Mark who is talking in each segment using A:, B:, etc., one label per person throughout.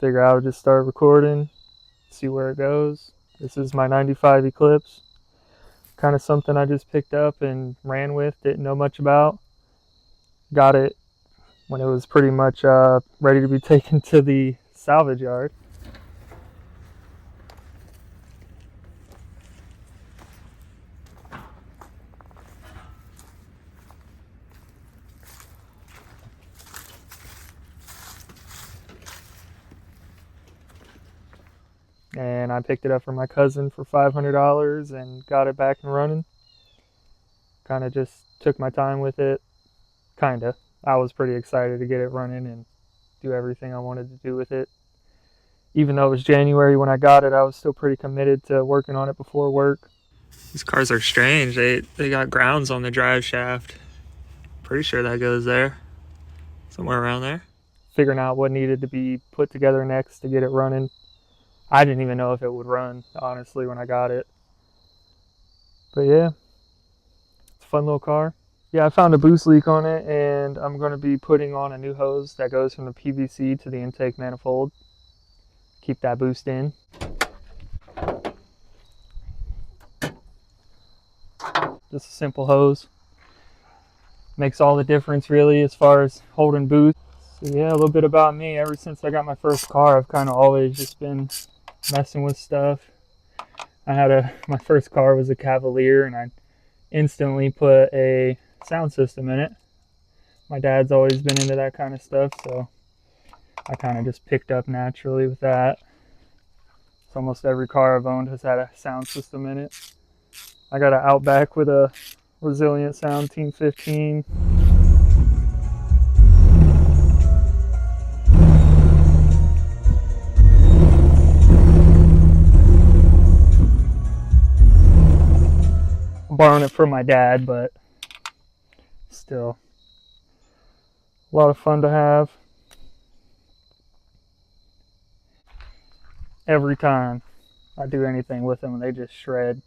A: Figure I would just start recording, see where it goes. This is my 95 Eclipse. Kind of something I just picked up and ran with, didn't know much about. Got it when it was pretty much ready to be taken to the salvage yard. And I picked it up from my cousin for $500 and got it back and running. Kind of just took my time with it. Kinda. I was pretty excited to get it running and do everything I wanted to do with it. Even though it was January when I got it, I was still pretty committed to working on it before work. These cars are strange. They got grounds on the drive shaft. Pretty sure that goes there. Somewhere around there. Figuring out what needed to be put together next to get it running. I didn't even know if it would run, honestly, when I got it. But yeah, it's a fun little car. Yeah, I found a boost leak on it, and I'm going to be putting on a new hose that goes from the PVC to the intake manifold. Keep that boost in. Just a simple hose. Makes all the difference, really, as far as holding boost. So yeah, a little bit about me. Ever since I got my first car, I've kind of always just been messing with stuff. My first car was a Cavalier, and I instantly put a sound system in it. My dad's always been into that kind of stuff, so I kind of just picked up naturally with that. So almost every car I've owned has had a sound system in it. I got an Outback with a Resilient Sound Team 15. I'm borrowing it from my dad, but still a lot of fun to have. Every time I do anything with them, they just shred.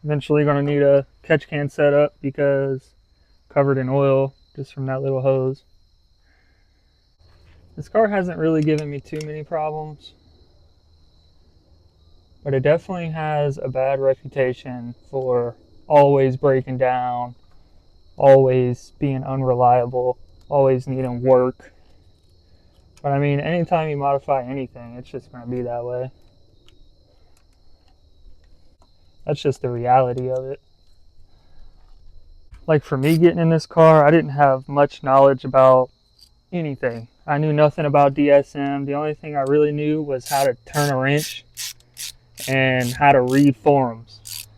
A: Eventually going to need a catch can setup because covered in oil just from that little hose. This car hasn't really given me too many problems, but it definitely has a bad reputation for always breaking down, always being unreliable, always needing work. But I mean, anytime you modify anything, it's just going to be that way. That's just the reality of it. Like for me getting in this car, I didn't have much knowledge about anything. I knew nothing about DSM. The only thing I really knew was how to turn a wrench and how to read forums,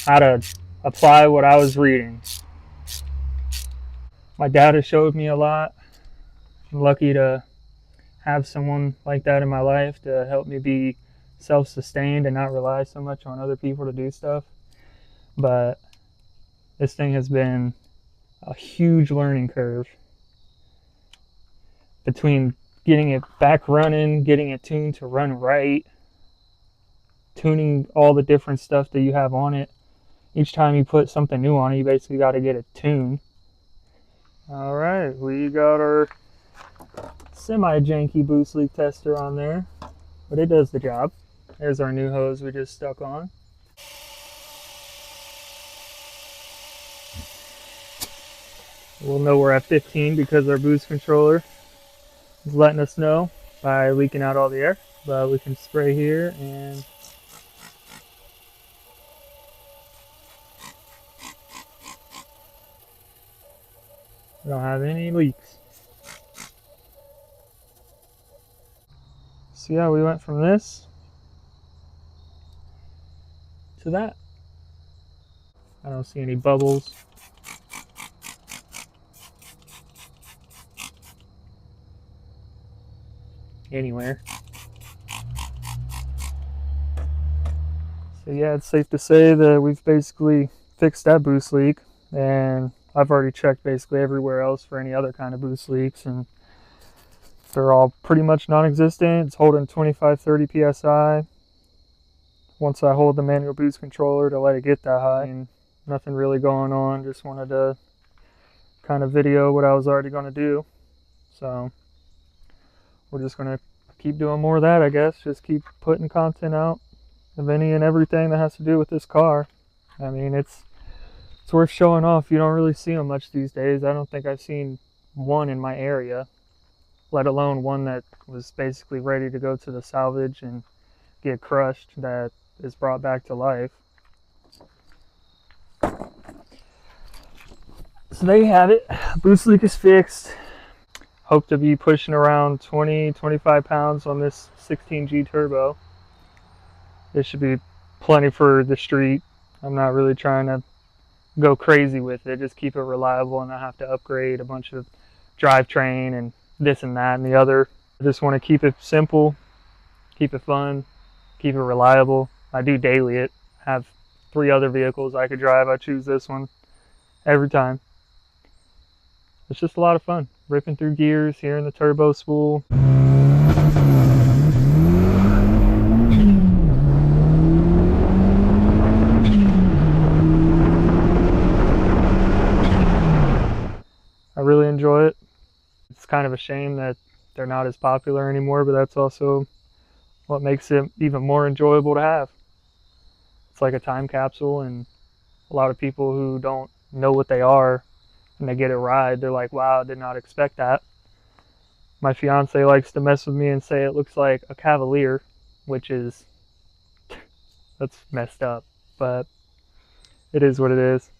A: how to apply what I was reading. My dad has showed me a lot. I'm lucky to have someone like that in my life to help me be self-sustained and not rely so much on other people to do stuff. But this thing has been a huge learning curve between getting it back running, getting it tuned to run right, tuning all the different stuff that you have on it. Each time you put something new on it, you basically got to get it tuned. All right, we got our semi-janky boost leak tester on there, but it does the job. There's our new hose we just stuck on. We'll know we're at 15 because our boost controller is letting us know by leaking out all the air. But we can spray here and we don't have any leaks. So yeah, we went from this to that. I don't see any bubbles. Anywhere. So yeah, it's safe to say that we've basically fixed that boost leak, and I've already checked basically everywhere else for any other kind of boost leaks, and they're all pretty much non-existent. It's holding 25-30 psi. Once I hold the manual boost controller to let it get that high, and nothing really going on. Just wanted to kind of video what I was already going to do. So we're just going to keep doing more of that, I guess. Just keep putting content out of any and everything that has to do with this car. I mean, it's worth showing off. You don't really see them much these days. I don't think I've seen one in my area, let alone one that was basically ready to go to the salvage and get crushed, that is brought back to life. So there you have it. Boost leak is fixed. Hope to be pushing around 20-25 pounds on this 16G turbo. This should be plenty for the street. I'm not really trying to go crazy with it, just keep it reliable and not have to upgrade a bunch of drivetrain and this and that and the other. I just want to keep it simple, keep it fun, keep it reliable. I do daily it. I have 3 other vehicles I could drive. I choose this one every time. It's just a lot of fun. Ripping through gears, hearing the turbo spool. I really enjoy it. It's kind of a shame that they're not as popular anymore, but that's also what makes it even more enjoyable to have. It's like a time capsule, and a lot of people who don't know what they are and they get a ride, they're like, wow, I did not expect that. My fiance likes to mess with me and say it looks like a Cavalier, which is, that's messed up, but it is what it is.